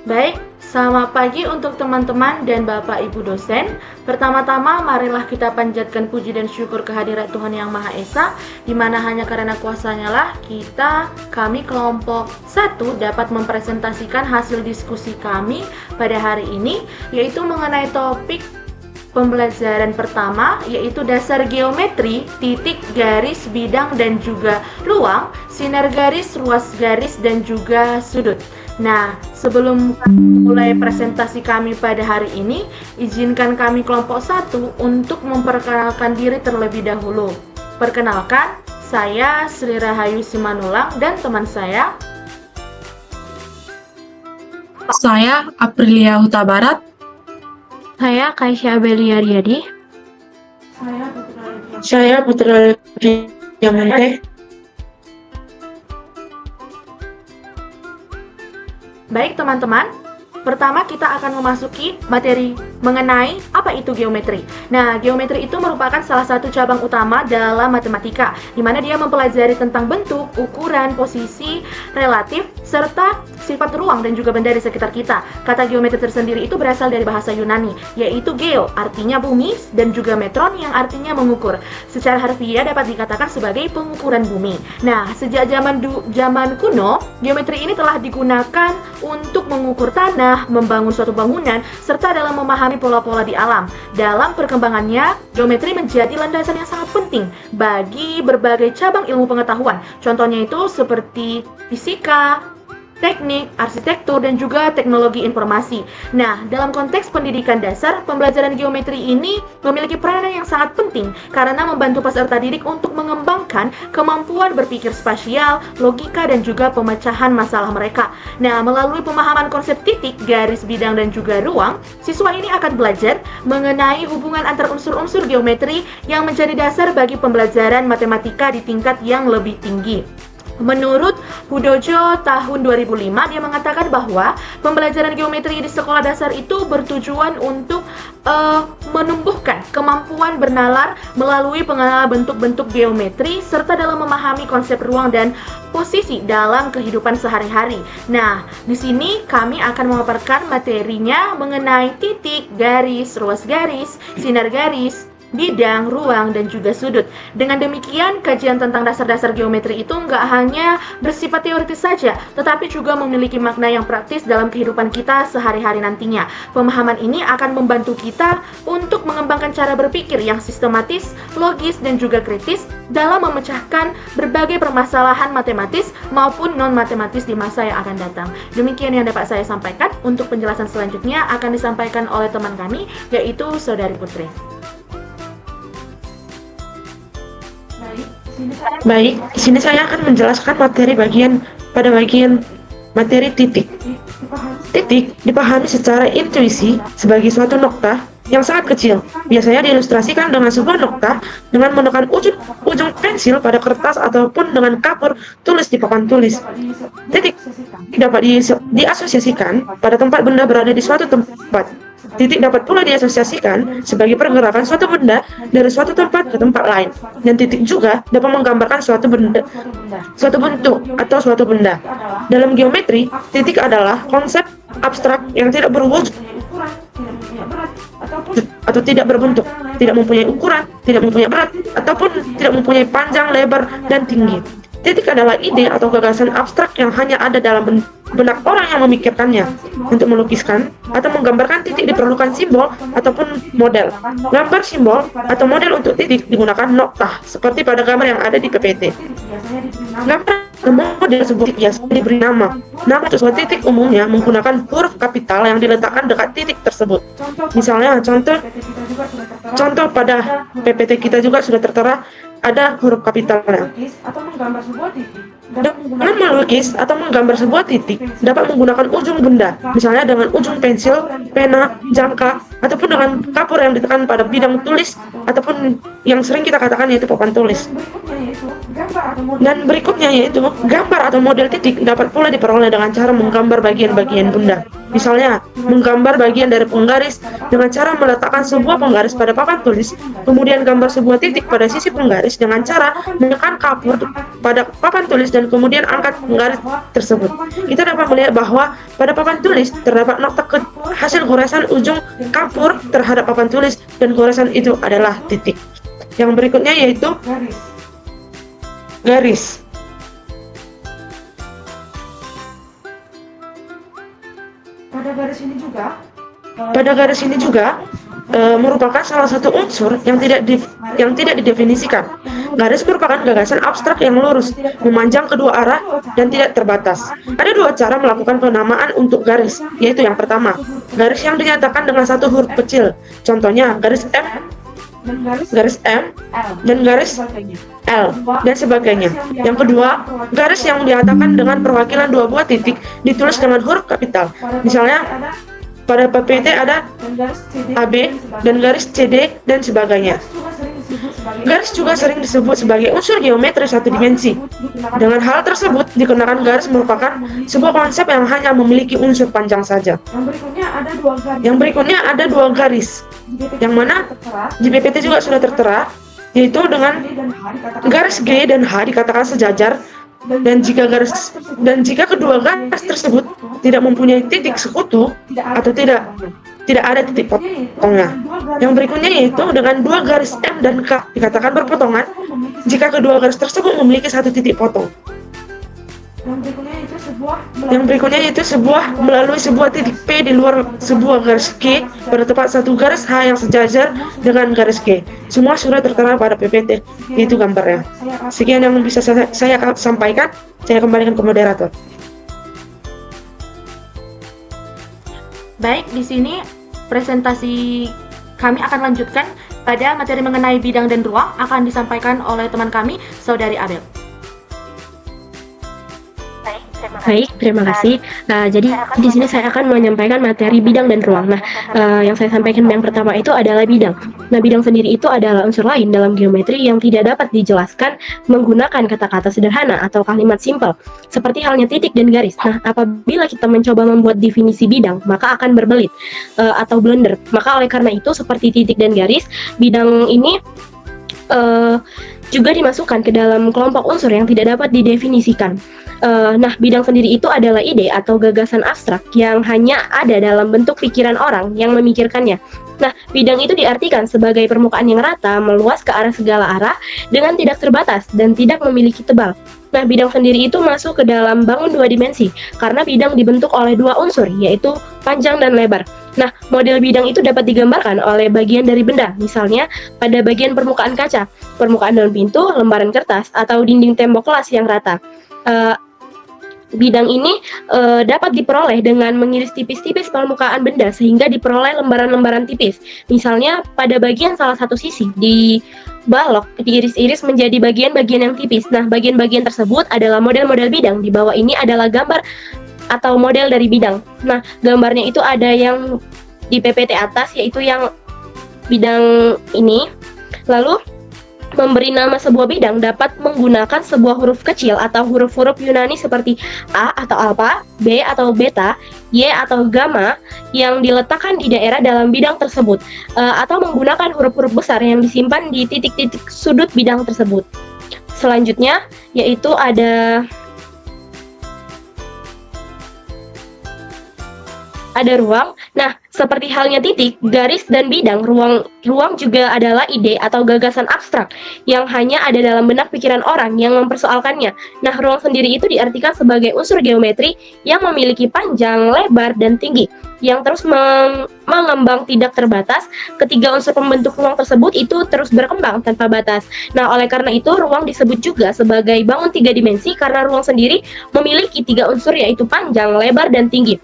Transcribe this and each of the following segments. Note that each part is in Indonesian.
Baik, selamat pagi untuk teman-teman dan Bapak Ibu dosen. Pertama-tama, marilah kita panjatkan puji dan syukur kehadirat Tuhan Yang Maha Esa, di mana hanya karena kuasa-Nya lah kami kelompok 1 dapat mempresentasikan hasil diskusi kami pada hari ini, yaitu mengenai topik pembelajaran pertama, yaitu dasar geometri, titik, garis, bidang, dan juga ruang, sinar garis, ruas garis, dan juga sudut. Nah, sebelum mulai presentasi kami pada hari ini, izinkan kami kelompok 1 untuk memperkenalkan diri terlebih dahulu. Perkenalkan, saya Sri Rahayu Simanulang dan teman saya. Saya Aprilia Huta Barat. Saya Kaisya Abelia Riyadi. Saya Putra Diamante. Baik teman-teman, pertama kita akan memasuki materi mengenai apa itu geometri. Nah, geometri itu merupakan salah satu cabang utama dalam matematika, di mana dia mempelajari tentang bentuk, ukuran, posisi, relatif, serta sifat ruang dan juga benda di sekitar kita. Kata geometri tersendiri itu berasal dari bahasa Yunani, yaitu geo, artinya bumi, dan juga metron yang artinya mengukur. Secara harfiah dapat dikatakan sebagai pengukuran bumi. Nah, sejak zaman kuno, geometri ini telah digunakan untuk mengukur tanah, membangun suatu bangunan, serta dalam memahami pola-pola di alam. Dalam perkembangannya, geometri menjadi landasan yang sangat penting bagi berbagai cabang ilmu pengetahuan. Contohnya itu seperti fisika, teknik, arsitektur, dan juga teknologi informasi. Nah, dalam konteks pendidikan dasar, pembelajaran geometri ini memiliki peranan yang sangat penting karena membantu peserta didik untuk mengembangkan kemampuan berpikir spasial, logika, dan juga pemecahan masalah mereka. Nah, melalui pemahaman konsep titik, garis, bidang, dan juga ruang, siswa ini akan belajar mengenai hubungan antar unsur-unsur geometri yang menjadi dasar bagi pembelajaran matematika di tingkat yang lebih tinggi. Menurut Hudojo tahun 2005, dia mengatakan bahwa pembelajaran geometri di sekolah dasar itu bertujuan untuk menumbuhkan kemampuan bernalar melalui pengenalan bentuk-bentuk geometri serta dalam memahami konsep ruang dan posisi dalam kehidupan sehari-hari. Nah, di sini kami akan memaparkan materinya mengenai titik, garis, ruas garis, sinar garis, bidang, ruang, dan juga sudut. Dengan demikian, kajian tentang dasar-dasar geometri itu nggak hanya bersifat teoritis saja, tetapi juga memiliki makna yang praktis dalam kehidupan kita sehari-hari nantinya. Pemahaman ini akan membantu kita untuk mengembangkan cara berpikir yang sistematis, logis, dan juga kritis dalam memecahkan berbagai permasalahan matematis maupun non-matematis di masa yang akan datang. Demikian yang dapat saya sampaikan. Untuk penjelasan selanjutnya akan disampaikan oleh teman kami, yaitu Saudari Putri. Baik, di sini saya akan menjelaskan pada bagian materi titik. Titik dipahami secara intuisi sebagai suatu nokta yang sangat kecil. Biasanya diilustrasikan dengan sebuah nokta dengan menekan ujung pensil pada kertas ataupun dengan kapur tulis di papan tulis. Titik dapat diasosiasikan pada tempat benda berada di suatu tempat. Titik dapat pula diasosiasikan sebagai pergerakan suatu benda dari suatu tempat ke tempat lain. Dan titik juga dapat menggambarkan suatu bentuk atau suatu benda. Dalam geometri, titik adalah konsep abstrak yang tidak berwujud atau tidak berbentuk, tidak mempunyai ukuran, tidak mempunyai berat, ataupun tidak mempunyai panjang, lebar, dan tinggi. Titik adalah ide atau gagasan abstrak yang hanya ada dalam benak orang yang memikirkannya. Untuk melukiskan atau menggambarkan titik diperlukan simbol ataupun model. Gambar simbol atau model untuk titik digunakan noktah, seperti pada gambar yang ada di PPT. Gambar atau model sebuah titik biasa diberi nama. Nama untuk sebuah titik umumnya menggunakan huruf kapital yang diletakkan dekat titik tersebut. Misalnya, contoh pada PPT kita juga sudah tertera ada huruf kapitalnya. Dengan melukis atau menggambar sebuah titik dapat menggunakan ujung benda, misalnya dengan ujung pensil, pena, jangka, ataupun dengan kapur yang ditekan pada bidang tulis, ataupun yang sering kita katakan yaitu papan tulis. Dan berikutnya yaitu gambar atau model titik dapat pula diperoleh dengan cara menggambar bagian-bagian benda. Misalnya, menggambar bagian dari penggaris dengan cara meletakkan sebuah penggaris pada papan tulis, kemudian gambar sebuah titik pada sisi penggaris dengan cara menekan kapur pada papan tulis dan kemudian angkat penggaris tersebut. Kita dapat melihat bahwa pada papan tulis terdapat nokta hasil goresan ujung kapur terhadap papan tulis dan goresan itu adalah titik. Yang berikutnya yaitu garis. Pada garis ini juga merupakan salah satu unsur yang tidak didefinisikan. Garis merupakan gagasan abstrak yang lurus, memanjang kedua arah dan tidak terbatas. Ada dua cara melakukan penamaan untuk garis, yaitu yang pertama, garis yang dinyatakan dengan satu huruf kecil. Contohnya garis M, dan garis L, dan sebagainya. Yang kedua, garis yang dinyatakan dengan perwakilan dua buah titik ditulis dengan huruf kapital. Misalnya, pada PPT ada AB dan garis CD dan sebagainya. Garis juga sering disebut sebagai unsur geometri satu dimensi. Dengan hal tersebut, dikenakan garis merupakan sebuah konsep yang hanya memiliki unsur panjang saja. Yang berikutnya ada dua garis, yang mana di PPT juga sudah tertera, yaitu dengan garis G dan H dikatakan sejajar, dan jika kedua garis tersebut tidak mempunyai titik sekutu atau tidak ada titik potongnya. Yang berikutnya yaitu dengan dua garis M dan K dikatakan berpotongan jika kedua garis tersebut memiliki satu titik potong. Yang berikutnya yaitu melalui sebuah titik P di luar sebuah garis G pada tepat satu garis H yang sejajar dengan garis G. Semua sudah tertera pada PPT, itu gambarnya. Sekian yang bisa saya sampaikan. Saya kembalikan ke moderator. Baik, di sini presentasi kami akan lanjutkan pada materi mengenai bidang dan ruang akan disampaikan oleh teman kami, Saudari Abel. Baik, terima kasih. Jadi di sini saya akan menyampaikan materi bidang dan ruang. Yang saya sampaikan yang pertama itu adalah bidang. Bidang sendiri itu adalah unsur lain dalam geometri yang tidak dapat dijelaskan menggunakan kata-kata sederhana atau kalimat simpel, seperti halnya titik dan garis. Apabila kita mencoba membuat definisi bidang, maka akan berbelit atau blunder. Maka oleh karena itu, seperti titik dan garis, bidang ini juga dimasukkan ke dalam kelompok unsur yang tidak dapat didefinisikan. Bidang sendiri itu adalah ide atau gagasan abstrak yang hanya ada dalam bentuk pikiran orang yang memikirkannya. Bidang itu diartikan sebagai permukaan yang rata, meluas ke arah segala arah, dengan tidak terbatas dan tidak memiliki tebal. Bidang sendiri itu masuk ke dalam bangun dua dimensi, karena bidang dibentuk oleh dua unsur, yaitu panjang dan lebar. Model bidang itu dapat digambarkan oleh bagian dari benda, misalnya pada bagian permukaan kaca, permukaan daun pintu, lembaran kertas, atau dinding tembok kelas yang rata. Bidang ini dapat diperoleh dengan mengiris tipis-tipis permukaan benda sehingga diperoleh lembaran-lembaran tipis. Misalnya pada bagian salah satu sisi dibalok, diiris-iris menjadi bagian-bagian yang tipis. Bagian-bagian tersebut adalah model-model bidang. Di bawah ini adalah gambar atau model dari bidang. Gambarnya itu ada yang di PPT atas, yaitu yang bidang ini. Lalu memberi nama sebuah bidang dapat menggunakan sebuah huruf kecil atau huruf-huruf Yunani seperti A atau alpha, B atau beta, Y atau gamma yang diletakkan di daerah dalam bidang tersebut, atau menggunakan huruf-huruf besar yang disimpan di titik-titik sudut bidang tersebut. Selanjutnya yaitu ada ruang. Seperti halnya titik, garis, dan bidang, ruang juga adalah ide atau gagasan abstrak yang hanya ada dalam benak pikiran orang yang mempersoalkannya. Ruang sendiri itu diartikan sebagai unsur geometri yang memiliki panjang, lebar, dan tinggi, yang terus mengembang tidak terbatas. Ketiga unsur pembentuk ruang tersebut itu terus berkembang tanpa batas. Oleh karena itu, ruang disebut juga sebagai bangun tiga dimensi karena ruang sendiri memiliki tiga unsur, yaitu panjang, lebar, dan tinggi.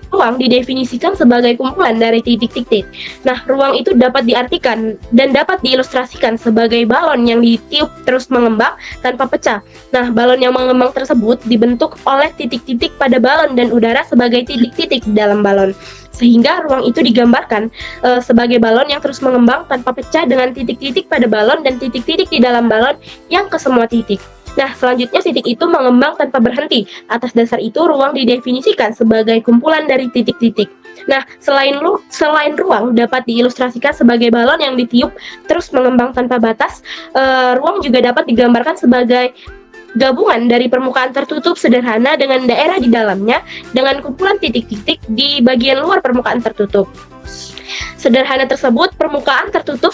Ruang didefinisikan sebagai kumpulan dari titik-titik. Ruang itu dapat diartikan dan dapat diilustrasikan sebagai balon yang ditiup terus mengembang tanpa pecah. Balon yang mengembang tersebut dibentuk oleh titik-titik pada balon dan udara sebagai titik-titik di dalam balon. Sehingga ruang itu digambarkan sebagai balon yang terus mengembang tanpa pecah dengan titik-titik pada balon dan titik-titik di dalam balon yang ke semua titik. Nah, selanjutnya titik itu mengembang tanpa berhenti. Atas dasar itu, ruang didefinisikan sebagai kumpulan dari titik-titik. Nah, selain ruang dapat diilustrasikan sebagai balon yang ditiup terus mengembang tanpa batas, ruang juga dapat digambarkan sebagai gabungan dari permukaan tertutup sederhana dengan daerah di dalamnya dengan kumpulan titik-titik di bagian luar permukaan tertutup. Sederhana tersebut, permukaan tertutup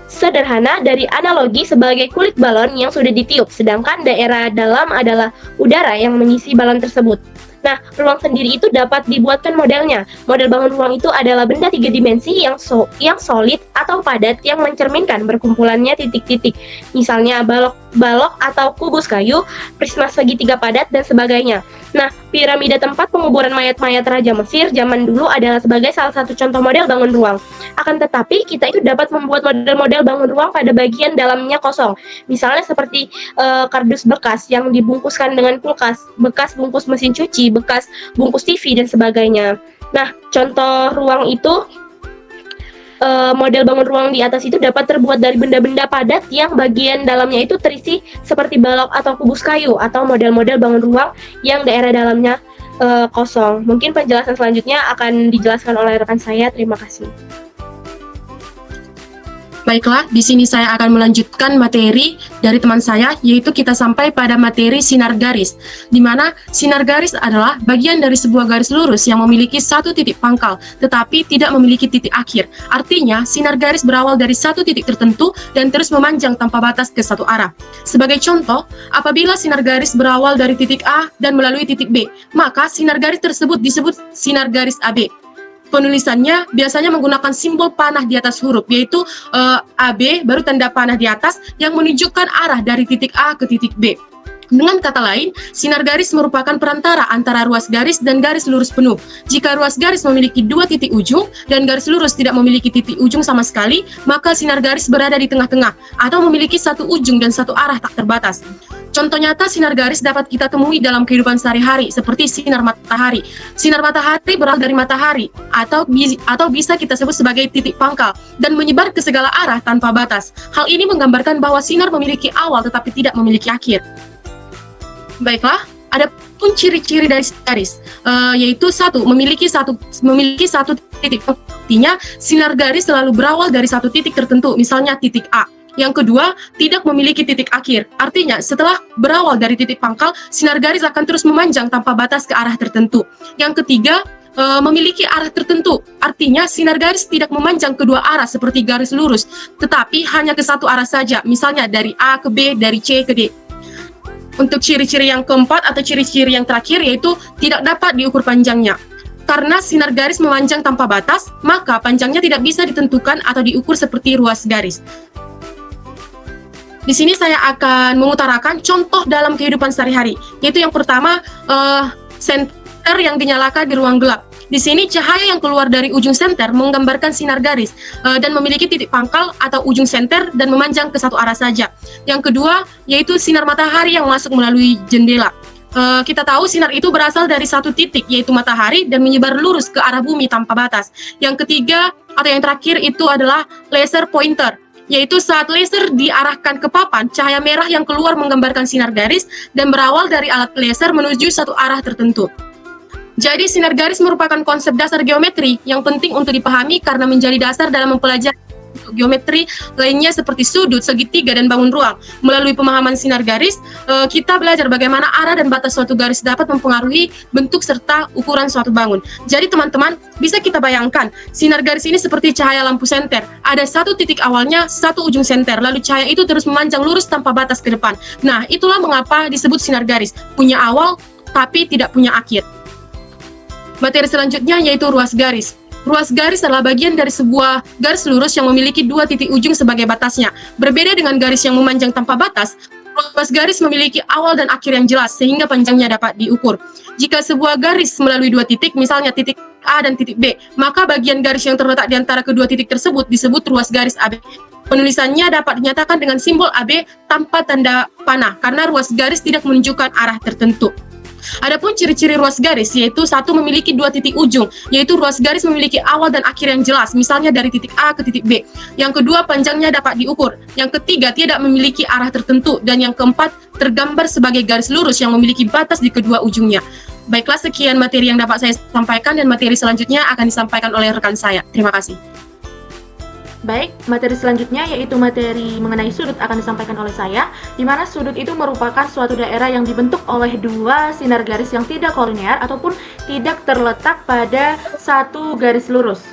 sederhana dari analogi sebagai kulit balon yang sudah ditiup, sedangkan daerah dalam adalah udara yang mengisi balon tersebut. Nah, ruang sendiri itu dapat dibuatkan modelnya. Model bangun ruang itu adalah benda 3 dimensi yang solid atau padat yang mencerminkan berkumpulannya titik-titik. Misalnya balok atau kubus kayu, prisma segitiga padat, dan sebagainya. Nah, piramida tempat penguburan mayat-mayat Raja Mesir zaman dulu adalah sebagai salah satu contoh model bangun ruang. Akan tetapi, kita itu dapat membuat model-model bangun ruang pada bagian dalamnya kosong. Misalnya seperti kardus bekas yang dibungkuskan dengan kulkas, bekas bungkus mesin cuci, bekas bungkus TV, dan sebagainya. Nah, contoh ruang itu, model bangun ruang di atas itu dapat terbuat dari benda-benda padat yang bagian dalamnya itu terisi seperti balok atau kubus kayu, atau model-model bangun ruang yang daerah dalamnya kosong. Mungkin penjelasan selanjutnya akan dijelaskan oleh rekan saya. Terima kasih. Baiklah, di sini saya akan melanjutkan materi dari teman saya, yaitu kita sampai pada materi sinar garis, di mana sinar garis adalah bagian dari sebuah garis lurus yang memiliki satu titik pangkal, tetapi tidak memiliki titik akhir. Artinya, sinar garis berawal dari satu titik tertentu dan terus memanjang tanpa batas ke satu arah. Sebagai contoh, apabila sinar garis berawal dari titik A dan melalui titik B, maka sinar garis tersebut disebut sinar garis AB. Penulisannya biasanya menggunakan simbol panah di atas huruf, yaitu AB baru tanda panah di atas yang menunjukkan arah dari titik A ke titik B. Dengan kata lain, sinar garis merupakan perantara antara ruas garis dan garis lurus penuh. Jika ruas garis memiliki dua titik ujung dan garis lurus tidak memiliki titik ujung sama sekali, maka sinar garis berada di tengah-tengah atau memiliki satu ujung dan satu arah tak terbatas. Contoh nyata sinar garis dapat kita temui dalam kehidupan sehari-hari, seperti sinar matahari. Sinar matahari berasal dari matahari, atau bisa kita sebut sebagai titik pangkal, dan menyebar ke segala arah tanpa batas. Hal ini menggambarkan bahwa sinar memiliki awal tetapi tidak memiliki akhir. Baiklah, ada pun ciri-ciri dari sinar garis, yaitu memiliki satu titik. Artinya, sinar garis selalu berawal dari satu titik tertentu, misalnya titik A. Yang kedua, tidak memiliki titik akhir. Artinya, setelah berawal dari titik pangkal, sinar garis akan terus memanjang tanpa batas ke arah tertentu. Yang ketiga, memiliki arah tertentu. Artinya, sinar garis tidak memanjang kedua arah seperti garis lurus, tetapi hanya ke satu arah saja, misalnya dari A ke B, dari C ke D. Untuk ciri-ciri yang keempat atau ciri-ciri yang terakhir, yaitu tidak dapat diukur panjangnya. Karena sinar garis memanjang tanpa batas, maka panjangnya tidak bisa ditentukan atau diukur seperti ruas garis. Di sini saya akan mengutarakan contoh dalam kehidupan sehari-hari, yaitu yang pertama, senter yang dinyalakan di ruang gelap. Di sini cahaya yang keluar dari ujung senter menggambarkan sinar garis dan memiliki titik pangkal atau ujung senter dan memanjang ke satu arah saja. Yang kedua, yaitu sinar matahari yang masuk melalui jendela. Kita tahu sinar itu berasal dari satu titik, yaitu matahari, dan menyebar lurus ke arah bumi tanpa batas. Yang ketiga, atau yang terakhir itu adalah laser pointer, yaitu saat laser diarahkan ke papan, cahaya merah yang keluar menggambarkan sinar garis dan berawal dari alat laser menuju satu arah tertentu. Jadi sinar garis merupakan konsep dasar geometri yang penting untuk dipahami karena menjadi dasar dalam mempelajari geometri lainnya seperti sudut, segitiga, dan bangun ruang. Melalui pemahaman sinar garis, kita belajar bagaimana arah dan batas suatu garis dapat mempengaruhi bentuk serta ukuran suatu bangun. Jadi teman-teman, bisa kita bayangkan, sinar garis ini seperti cahaya lampu senter. Ada satu titik awalnya, satu ujung senter, lalu cahaya itu terus memanjang lurus tanpa batas ke depan. Nah, itulah mengapa disebut sinar garis. Punya awal, tapi tidak punya akhir. Materi selanjutnya yaitu ruas garis. Ruas garis adalah bagian dari sebuah garis lurus yang memiliki dua titik ujung sebagai batasnya. Berbeda dengan garis yang memanjang tanpa batas, ruas garis memiliki awal dan akhir yang jelas sehingga panjangnya dapat diukur. Jika sebuah garis melalui dua titik, misalnya titik A dan titik B, maka bagian garis yang terletak di antara kedua titik tersebut disebut ruas garis AB. Penulisannya dapat dinyatakan dengan simbol AB tanpa tanda panah karena ruas garis tidak menunjukkan arah tertentu. Adapun ciri-ciri ruas garis yaitu satu, memiliki dua titik ujung, yaitu ruas garis memiliki awal dan akhir yang jelas, misalnya dari titik A ke titik B. Yang kedua, panjangnya dapat diukur. Yang ketiga, tidak memiliki arah tertentu. Dan yang keempat, tergambar sebagai garis lurus yang memiliki batas di kedua ujungnya. Baiklah, sekian materi yang dapat saya sampaikan, dan materi selanjutnya akan disampaikan oleh rekan saya. Terima kasih. Baik, materi selanjutnya yaitu materi mengenai sudut akan disampaikan oleh saya, di mana sudut itu merupakan suatu daerah yang dibentuk oleh dua sinar garis yang tidak kolinear ataupun tidak terletak pada satu garis lurus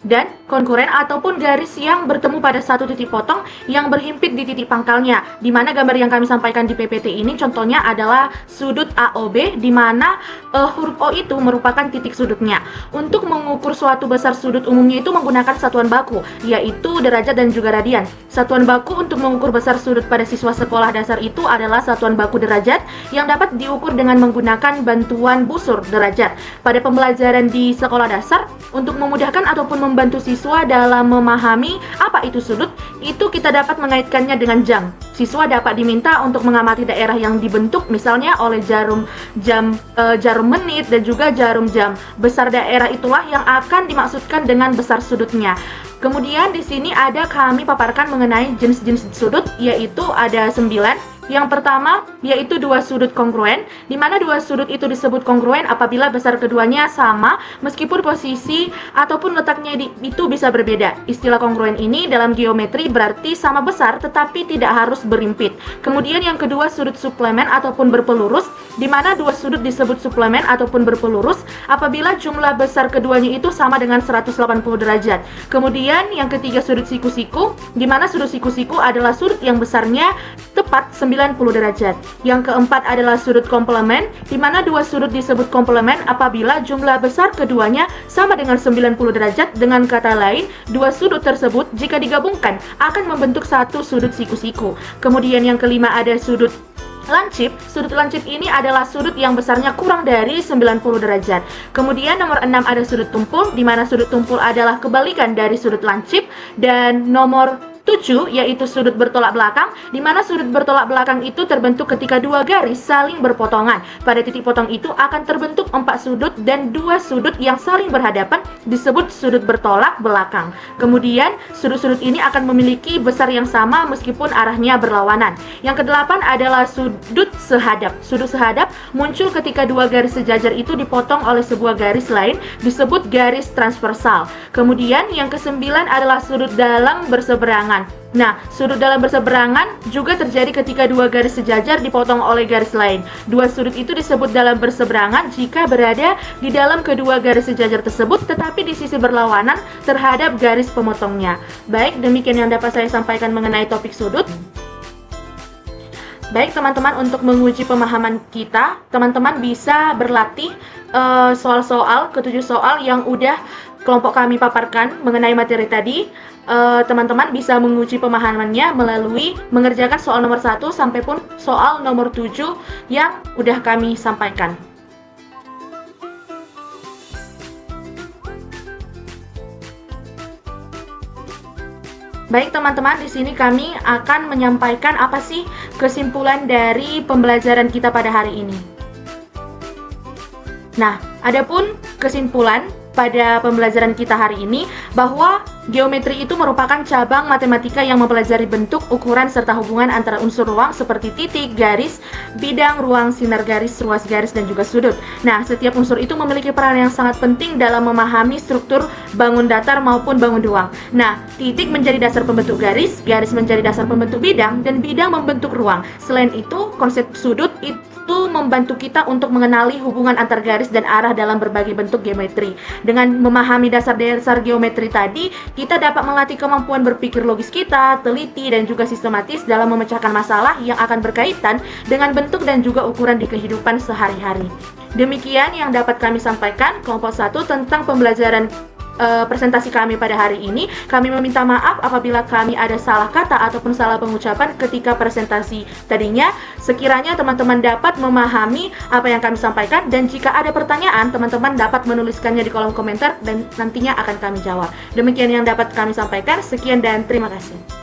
dan konkuren ataupun garis yang bertemu pada satu titik potong yang berhimpit di titik pangkalnya, di mana gambar yang kami sampaikan di PPT ini contohnya adalah sudut AOB, di mana huruf O itu merupakan titik sudutnya. Untuk mengukur suatu besar sudut umumnya itu menggunakan satuan baku, yaitu derajat dan juga radian. Satuan baku untuk mengukur besar sudut pada siswa sekolah dasar itu adalah satuan baku derajat yang dapat diukur dengan menggunakan bantuan busur derajat. Pada pembelajaran di sekolah dasar, untuk memudahkan ataupun membantu siswa dalam memahami apa itu sudut, itu kita dapat mengaitkannya dengan jam. Siswa dapat diminta untuk mengamati daerah yang dibentuk misalnya oleh jarum menit dan juga jarum jam. Besar daerah itulah yang akan dimaksudkan dengan besar sudutnya. Kemudian di sini kami paparkan mengenai jenis-jenis sudut, yaitu ada 9. Yang pertama yaitu dua sudut kongruen, di mana dua sudut itu disebut kongruen apabila besar keduanya sama meskipun posisi ataupun letaknya itu bisa berbeda. Istilah kongruen ini dalam geometri berarti sama besar tetapi tidak harus berimpit. Kemudian yang kedua sudut suplemen ataupun berpelurus, di mana dua sudut disebut suplemen ataupun berpelurus apabila jumlah besar keduanya itu sama dengan 180 derajat. Kemudian yang ketiga sudut siku-siku, di mana sudut siku-siku adalah sudut yang besarnya tepat 90 derajat. Yang keempat adalah sudut komplemen, di mana dua sudut disebut komplemen apabila jumlah besar keduanya sama dengan 90 derajat. Dengan kata lain, dua sudut tersebut jika digabungkan akan membentuk satu sudut siku-siku. Kemudian yang kelima ada sudut lancip. Sudut lancip ini adalah sudut yang besarnya kurang dari 90 derajat. Kemudian nomor 6 ada sudut tumpul, di mana sudut tumpul adalah kebalikan dari sudut lancip. Dan nomor 7 yaitu sudut bertolak belakang, di mana sudut bertolak belakang itu terbentuk ketika dua garis saling berpotongan. Pada titik potong itu akan terbentuk 4 sudut dan 2 sudut yang saling berhadapan disebut sudut bertolak belakang. Kemudian sudut-sudut ini akan memiliki besar yang sama meskipun arahnya berlawanan. Yang kedelapan adalah sudut sehadap. Sudut sehadap muncul ketika dua garis sejajar itu dipotong oleh sebuah garis lain disebut garis transversal. Kemudian yang kesembilan adalah sudut dalam berseberangan. Nah, sudut dalam berseberangan juga terjadi ketika dua garis sejajar dipotong oleh garis lain. Dua sudut itu disebut dalam berseberangan jika berada di dalam kedua garis sejajar tersebut tetapi di sisi berlawanan terhadap garis pemotongnya. Baik, demikian yang dapat saya sampaikan mengenai topik sudut. Baik teman-teman, untuk menguji pemahaman kita, teman-teman bisa berlatih soal-soal, ketujuh soal yang udah kelompok kami paparkan mengenai materi tadi. Teman-teman bisa menguji pemahamannya melalui mengerjakan soal nomor 1 sampai pun soal nomor 7 yang udah kami sampaikan. Baik teman-teman, di sini kami akan menyampaikan apa sih kesimpulan dari pembelajaran kita pada hari ini. Nah, adapun kesimpulan pada pembelajaran kita hari ini bahwa geometri itu merupakan cabang matematika yang mempelajari bentuk, ukuran, serta hubungan antara unsur ruang seperti titik, garis, bidang, ruang, sinar garis, ruas garis, dan juga sudut. Nah, setiap unsur itu memiliki peran yang sangat penting dalam memahami struktur bangun datar maupun bangun ruang. Nah, titik menjadi dasar pembentuk garis, garis menjadi dasar pembentuk bidang, dan bidang membentuk ruang. Selain itu, konsep sudut itu membantu kita untuk mengenali hubungan antar garis dan arah dalam berbagai bentuk geometri. Dengan memahami dasar-dasar geometri tadi, kita dapat melatih kemampuan berpikir logis kita, teliti, dan juga sistematis dalam memecahkan masalah yang akan berkaitan dengan bentuk dan juga ukuran di kehidupan sehari-hari. Demikian yang dapat kami sampaikan kelompok 1 tentang pembelajaran presentasi kami pada hari ini. Kami meminta maaf apabila kami ada salah kata ataupun salah pengucapan ketika presentasi tadinya. Sekiranya teman-teman dapat memahami apa yang kami sampaikan, dan jika ada pertanyaan, teman-teman dapat menuliskannya di kolom komentar dan nantinya akan kami jawab. Demikian yang dapat kami sampaikan. Sekian dan terima kasih.